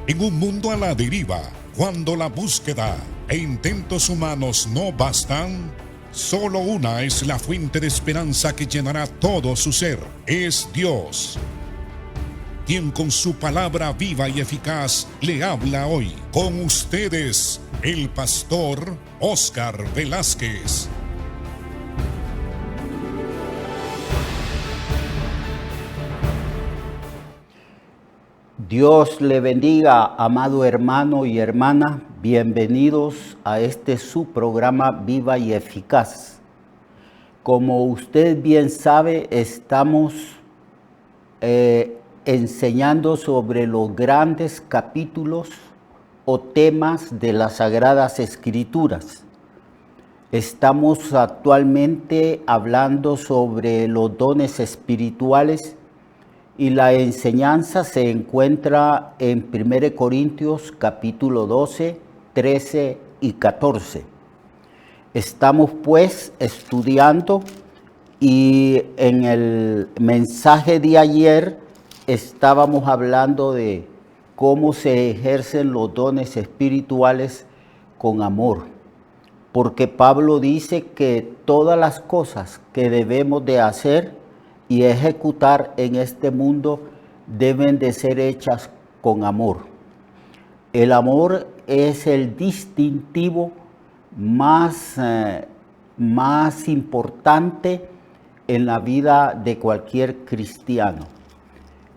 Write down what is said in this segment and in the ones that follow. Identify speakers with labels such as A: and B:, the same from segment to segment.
A: En un mundo a la deriva, cuando la búsqueda e intentos humanos no bastan, solo una es la fuente de esperanza que llenará todo su ser. Es Dios, quien con su palabra viva y eficaz le habla hoy. Con ustedes, el pastor Óscar Velázquez.
B: Dios le bendiga, amado hermano y hermana. Bienvenidos a este su programa Viva y Eficaz. Como usted bien sabe, estamos enseñando sobre los grandes capítulos o temas de las Sagradas Escrituras. Estamos actualmente hablando sobre los dones espirituales y la enseñanza se encuentra en 1 Corintios capítulo 12, 13 y 14. Estamos pues estudiando y en el mensaje de ayer estábamos hablando de cómo se ejercen los dones espirituales con amor. Porque Pablo dice que todas las cosas que debemos de hacer y ejecutar en este mundo deben de ser hechas con amor. El amor es el distintivo más importante en la vida de cualquier cristiano.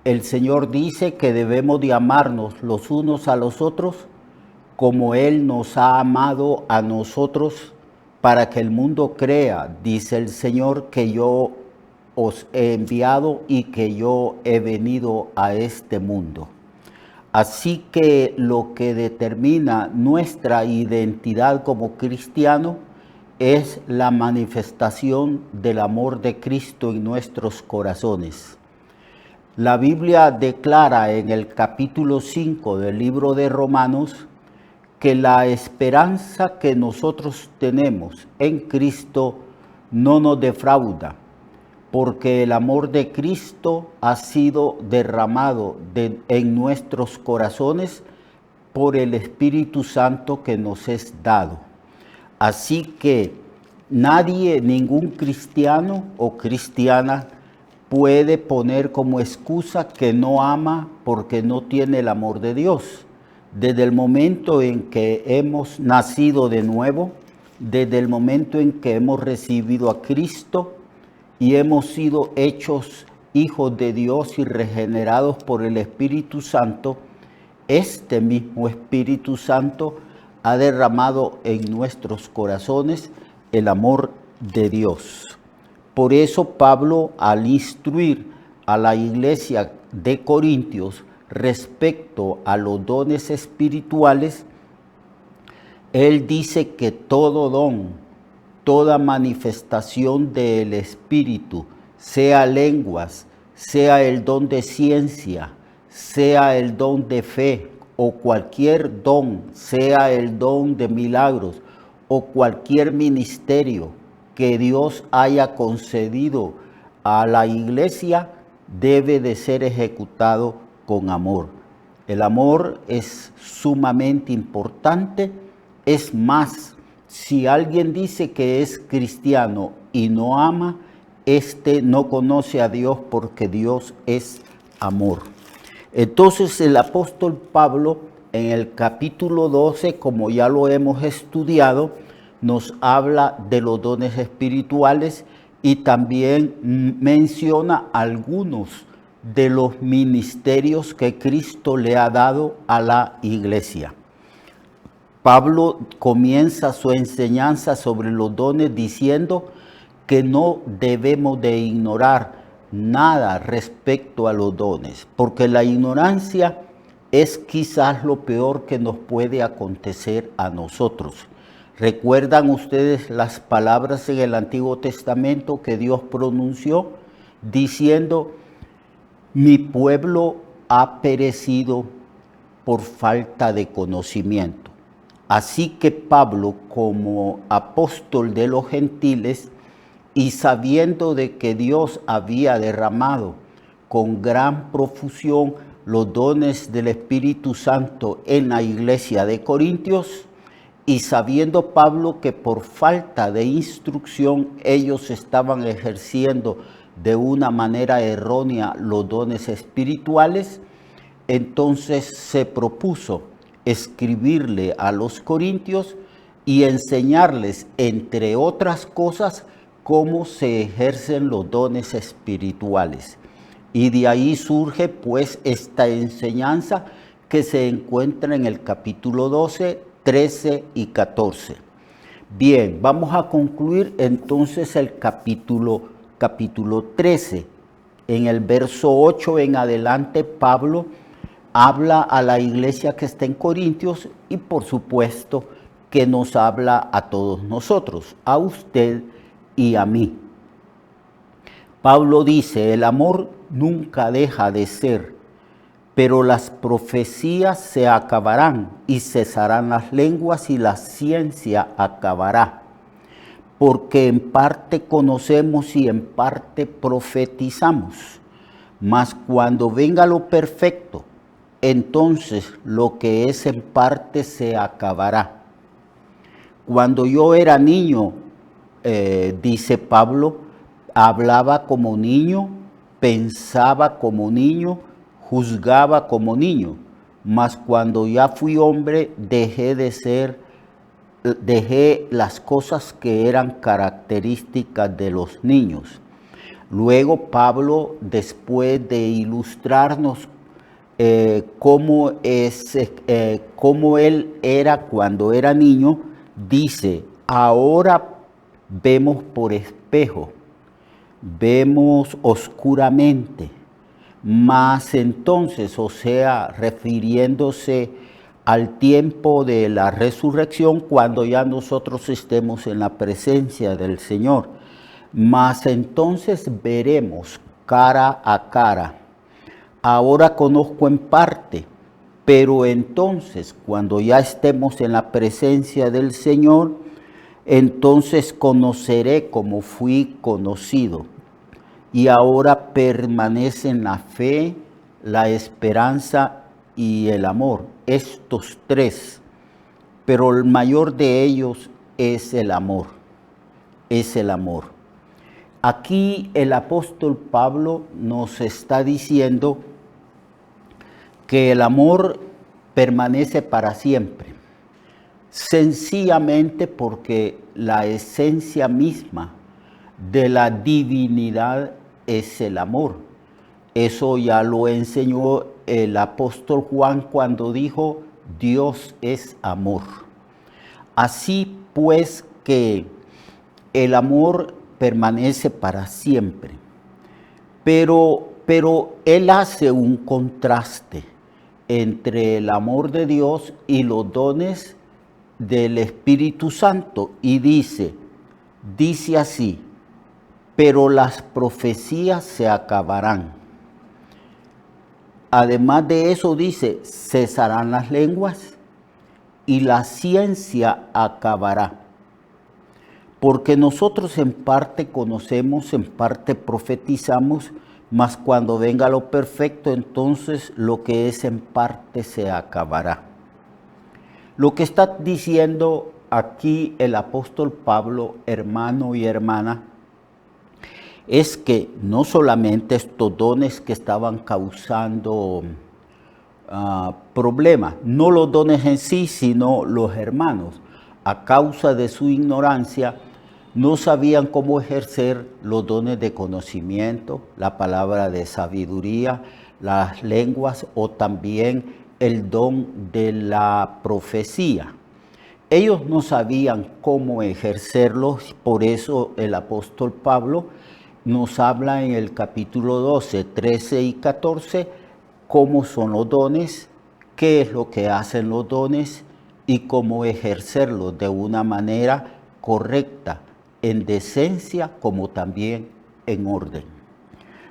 B: El Señor dice que debemos de amarnos los unos a los otros como Él nos ha amado a nosotros, para que el mundo crea, dice el Señor, que yo os he enviado y que yo he venido a este mundo. Así que lo que determina nuestra identidad como cristiano es la manifestación del amor de Cristo en nuestros corazones. La Biblia declara en el capítulo 5 del libro de Romanos que la esperanza que nosotros tenemos en Cristo no nos defrauda, porque el amor de Cristo ha sido derramado en nuestros corazones por el Espíritu Santo que nos es dado. Así que nadie, ningún cristiano o cristiana puede poner como excusa que no ama porque no tiene el amor de Dios. Desde el momento en que hemos nacido de nuevo, desde el momento en que hemos recibido a Cristo, y hemos sido hechos hijos de Dios y regenerados por el Espíritu Santo, este mismo Espíritu Santo ha derramado en nuestros corazones el amor de Dios. Por eso Pablo, al instruir a la iglesia de Corintios respecto a los dones espirituales, él dice que todo don, toda manifestación del Espíritu, sea lenguas, sea el don de ciencia, sea el don de fe, o cualquier don, sea el don de milagros, o cualquier ministerio que Dios haya concedido a la iglesia, debe de ser ejecutado con amor. El amor es sumamente importante. Es más, si alguien dice que es cristiano y no ama, no conoce a Dios, porque Dios es amor. Entonces el apóstol Pablo en el capítulo 12, como ya lo hemos estudiado, nos habla de los dones espirituales y también menciona algunos de los ministerios que Cristo le ha dado a la iglesia. Pablo comienza su enseñanza sobre los dones diciendo que no debemos de ignorar nada respecto a los dones, porque la ignorancia es quizás lo peor que nos puede acontecer a nosotros. ¿Recuerdan ustedes las palabras en el Antiguo Testamento que Dios pronunció diciendo: mi pueblo ha perecido por falta de conocimiento? Así que Pablo, como apóstol de los gentiles, y sabiendo de que Dios había derramado con gran profusión los dones del Espíritu Santo en la iglesia de Corintios, y sabiendo Pablo que por falta de instrucción ellos estaban ejerciendo de una manera errónea los dones espirituales, entonces se propuso escribirle a los corintios y enseñarles, entre otras cosas, cómo se ejercen los dones espirituales. Y de ahí surge pues esta enseñanza que se encuentra en el capítulo 12, 13 y 14. Bien, vamos a concluir entonces el capítulo 13. En el verso 8 en adelante, Pablo habla a la iglesia que está en Corintios y por supuesto que nos habla a todos nosotros, a usted y a mí. Pablo dice, el amor nunca deja de ser, pero las profecías se acabarán y cesarán las lenguas y la ciencia acabará. Porque en parte conocemos y en parte profetizamos. Mas cuando venga lo perfecto, entonces lo que es en parte se acabará. Cuando yo era niño, dice Pablo, hablaba como niño, pensaba como niño, juzgaba como niño. Mas cuando ya fui hombre, dejé las cosas que eran características de los niños. Luego Pablo, después de ilustrarnos cómo él era cuando era niño, dice, ahora vemos por espejo, vemos oscuramente, mas entonces, o sea, refiriéndose al tiempo de la resurrección, cuando ya nosotros estemos en la presencia del Señor. Mas entonces veremos cara a cara. Ahora conozco en parte, pero entonces, cuando ya estemos en la presencia del Señor, entonces conoceré como fui conocido. Y ahora permanecen la fe, la esperanza y el amor, estos tres, pero el mayor de ellos es el amor, es el amor. Aquí el apóstol Pablo nos está diciendo que el amor permanece para siempre, sencillamente porque la esencia misma de la divinidad es el amor. Eso ya lo enseñó el apóstol Juan cuando dijo, Dios es amor. Así pues que el amor permanece para siempre. Pero él hace un contraste entre el amor de Dios y los dones del Espíritu Santo y dice así, pero las profecías se acabarán. Además de eso dice, cesarán las lenguas y la ciencia acabará. Porque nosotros en parte conocemos, en parte profetizamos, mas cuando venga lo perfecto, entonces lo que es en parte se acabará. Lo que está diciendo aquí el apóstol Pablo, hermano y hermana, es que no solamente estos dones que estaban causando problemas, no los dones en sí, sino los hermanos, a causa de su ignorancia, no sabían cómo ejercer los dones de conocimiento, la palabra de sabiduría, las lenguas o también el don de la profecía. Ellos no sabían cómo ejercerlos, por eso el apóstol Pablo nos habla en el capítulo 12, 13 y 14 cómo son los dones, qué es lo que hacen los dones y cómo ejercerlos de una manera correcta, en decencia como también en orden.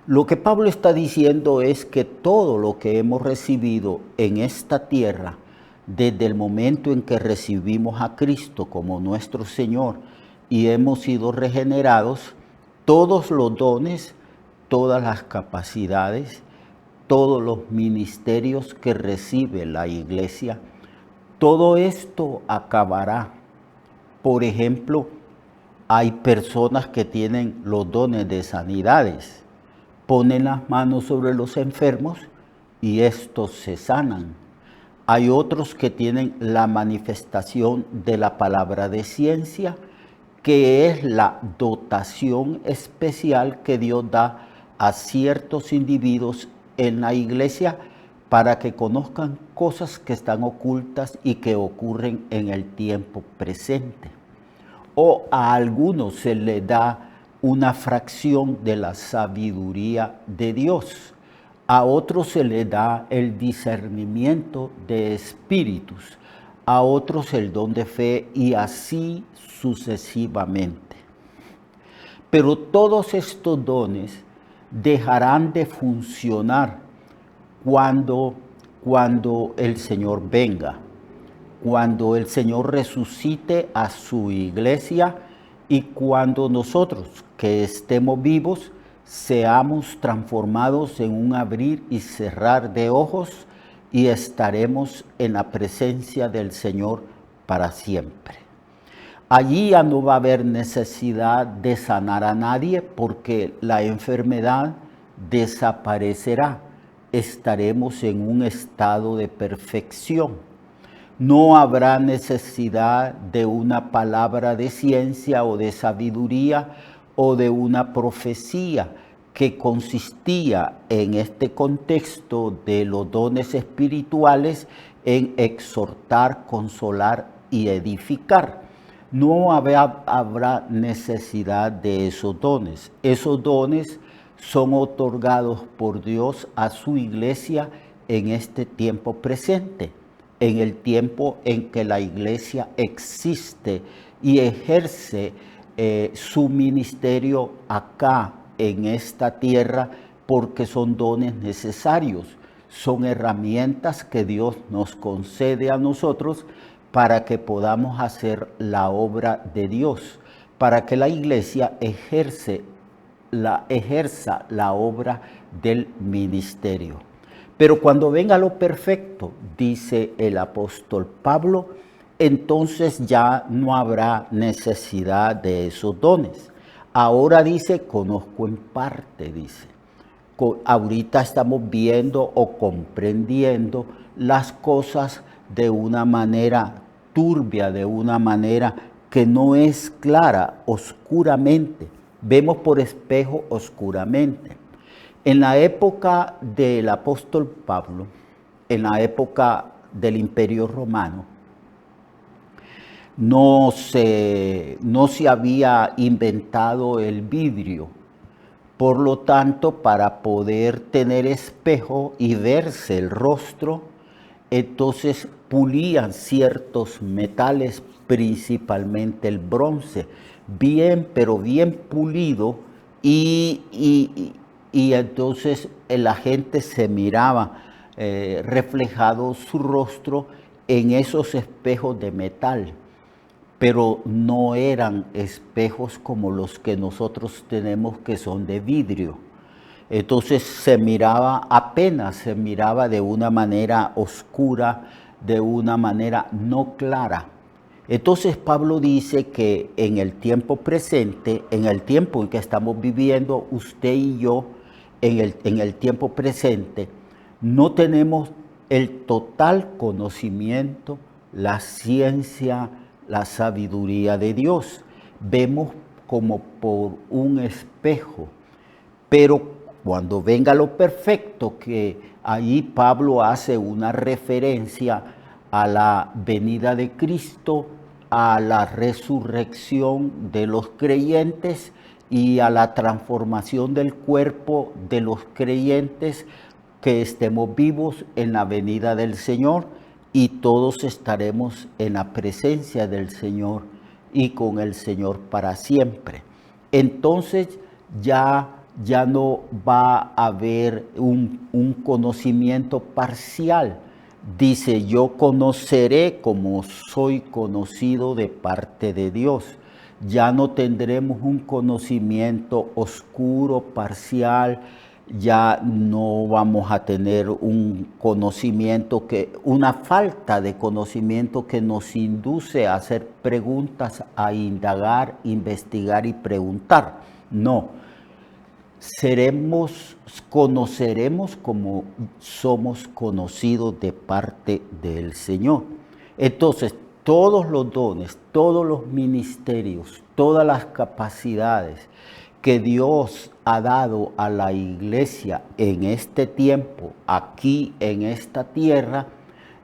B: Lo que Pablo está diciendo es que todo lo que hemos recibido en esta tierra, desde el momento en que recibimos a Cristo como nuestro Señor y hemos sido regenerados, todos los dones, todas las capacidades, todos los ministerios que recibe la iglesia, todo esto acabará. Por ejemplo, hay personas que tienen los dones de sanidades, ponen las manos sobre los enfermos y estos se sanan. Hay otros que tienen la manifestación de la palabra de ciencia, que es la dotación especial que Dios da a ciertos individuos en la iglesia para que conozcan cosas que están ocultas y que ocurren en el tiempo presente. O a algunos se les da una fracción de la sabiduría de Dios. A otros se les da el discernimiento de espíritus. A otros el don de fe y así sucesivamente. Pero todos estos dones dejarán de funcionar cuando el Señor venga, cuando el Señor resucite a su iglesia y cuando nosotros que estemos vivos seamos transformados en un abrir y cerrar de ojos y estaremos en la presencia del Señor para siempre. Allí ya no va a haber necesidad de sanar a nadie porque la enfermedad desaparecerá. Estaremos en un estado de perfección. No habrá necesidad de una palabra de ciencia o de sabiduría o de una profecía que consistía en este contexto de los dones espirituales en exhortar, consolar y edificar. No habrá necesidad de esos dones. Esos dones son otorgados por Dios a su iglesia en este tiempo presente, en el tiempo en que la iglesia existe y ejerce su ministerio acá en esta tierra, porque son dones necesarios, son herramientas que Dios nos concede a nosotros para que podamos hacer la obra de Dios, para que la iglesia ejerza la obra del ministerio. Pero cuando venga lo perfecto, dice el apóstol Pablo, entonces ya no habrá necesidad de esos dones. Ahora dice, conozco en parte, dice. Ahorita estamos viendo o comprendiendo las cosas de una manera turbia, de una manera que no es clara, oscuramente. Vemos por espejo oscuramente. En la época del apóstol Pablo, en la época del Imperio Romano, no se había inventado el vidrio. Por lo tanto, para poder tener espejo y verse el rostro, entonces pulían ciertos metales, principalmente el bronce, pero bien pulido, y entonces la gente se miraba reflejado su rostro en esos espejos de metal, pero no eran espejos como los que nosotros tenemos, que son de vidrio. Entonces apenas se miraba de una manera oscura, de una manera no clara. Entonces Pablo dice que en el tiempo presente, en el tiempo en que estamos viviendo usted y yo, en el tiempo presente, no tenemos el total conocimiento, la ciencia, la sabiduría de Dios. Vemos como por un espejo, pero cuando venga lo perfecto, que ahí Pablo hace una referencia a la venida de Cristo, a la resurrección de los creyentes y a la transformación del cuerpo de los creyentes, que estemos vivos en la venida del Señor y todos estaremos en la presencia del Señor y con el Señor para siempre. Entonces ya no va a haber un conocimiento parcial. Dice, yo conoceré como soy conocido de parte de Dios. Ya no tendremos un conocimiento oscuro, parcial, ya no vamos a tener un conocimiento una falta de conocimiento que nos induce a hacer preguntas, a indagar, investigar y preguntar. No, conoceremos como somos conocidos de parte del Señor. Entonces, todos los dones, todos los ministerios, todas las capacidades que Dios ha dado a la iglesia en este tiempo, aquí en esta tierra,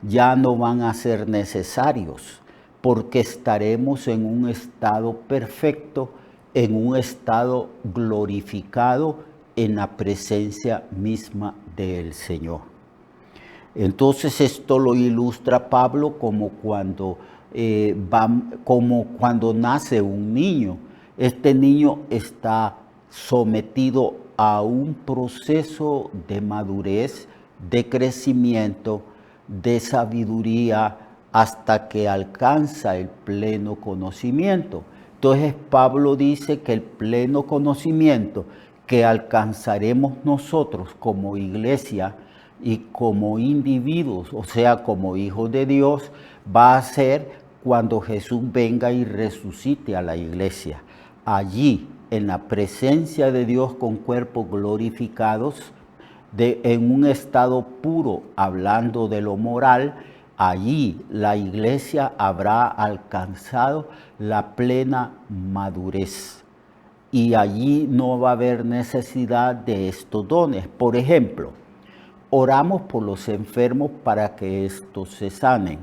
B: ya no van a ser necesarios, porque estaremos en un estado perfecto, en un estado glorificado en la presencia misma del Señor. Entonces esto lo ilustra Pablo como cuando nace un niño. Este niño está sometido a un proceso de madurez, de crecimiento, de sabiduría, hasta que alcanza el pleno conocimiento. Entonces Pablo dice que el pleno conocimiento que alcanzaremos nosotros como iglesia y como individuos, o sea, como hijos de Dios, va a ser cuando Jesús venga y resucite a la iglesia. Allí, en la presencia de Dios con cuerpos glorificados, en un estado puro, hablando de lo moral, allí la iglesia habrá alcanzado la plena madurez. Y allí no va a haber necesidad de estos dones. Por ejemplo, oramos por los enfermos para que estos se sanen.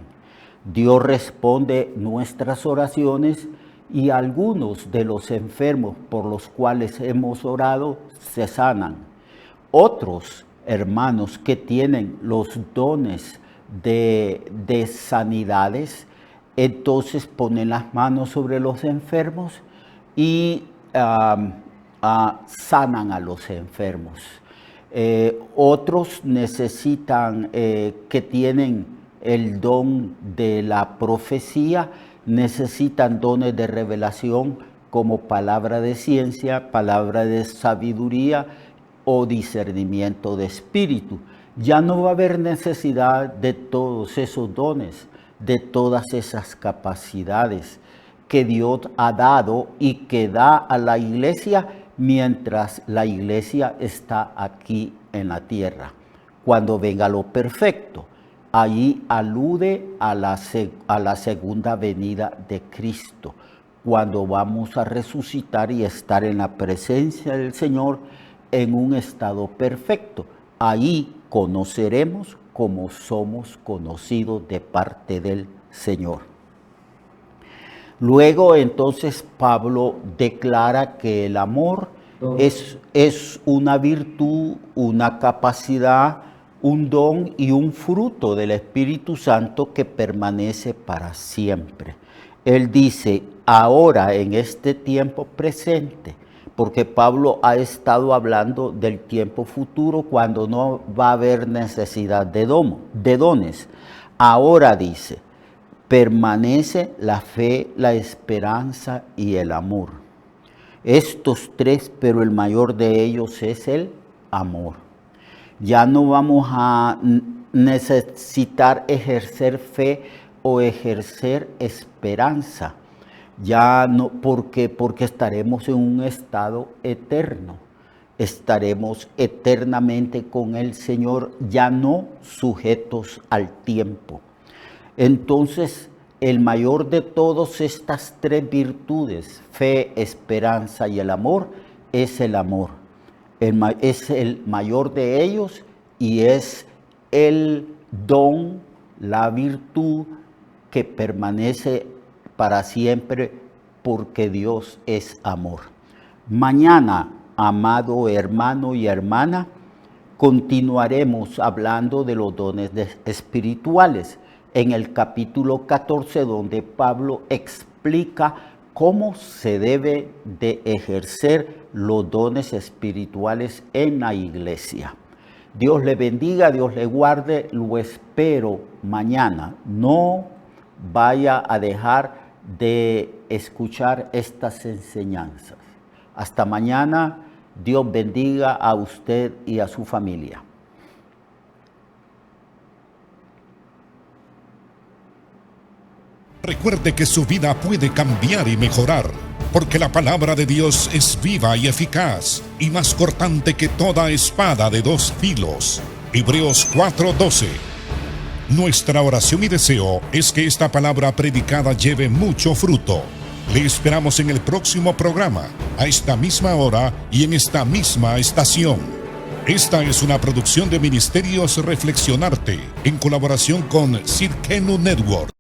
B: Dios responde nuestras oraciones y algunos de los enfermos por los cuales hemos orado se sanan. Otros hermanos que tienen los dones de sanidades, entonces ponen las manos sobre los enfermos y sanan a los enfermos. Otros necesitan, que tienen el don de la profecía, necesitan dones de revelación como palabra de ciencia, palabra de sabiduría o discernimiento de espíritu. Ya no va a haber necesidad de todos esos dones, de todas esas capacidades que Dios ha dado y que da a la iglesia mientras la iglesia está aquí en la tierra. Cuando venga lo perfecto, ahí alude a la segunda venida de Cristo, cuando vamos a resucitar y estar en la presencia del Señor en un estado perfecto. Ahí conoceremos como somos conocidos de parte del Señor. Luego entonces Pablo declara que el amor es una virtud, una capacidad, un don y un fruto del Espíritu Santo que permanece para siempre. Él dice, ahora en este tiempo presente, porque Pablo ha estado hablando del tiempo futuro cuando no va a haber necesidad de dones. Ahora dice, permanece la fe, la esperanza y el amor. Estos tres, pero el mayor de ellos es el amor. Ya no vamos a necesitar ejercer fe o ejercer esperanza. Ya no, porque estaremos en un estado eterno. Estaremos eternamente con el Señor, ya no sujetos al tiempo. Entonces, el mayor de todas estas tres virtudes, fe, esperanza y el amor, es el amor. Es el mayor de ellos y es el don, la virtud que permanece para siempre porque Dios es amor. Mañana, amado hermano y hermana, continuaremos hablando de los dones espirituales en el capítulo 14, donde Pablo explica cómo se debe de ejercer los dones espirituales en la iglesia. Dios le bendiga, Dios le guarde, lo espero mañana. No vaya a dejar de escuchar estas enseñanzas. Hasta mañana Dios bendiga a usted y a su familia.
A: Recuerde que su vida puede cambiar y mejorar, porque la palabra de Dios es viva y eficaz, y más cortante que toda espada de dos filos. Hebreos 4:12. Nuestra oración y deseo es que esta palabra predicada lleve mucho fruto. Le esperamos en el próximo programa, a esta misma hora y en esta misma estación. Esta es una producción de Ministerios Reflexionarte, en colaboración con Cirkenu Network.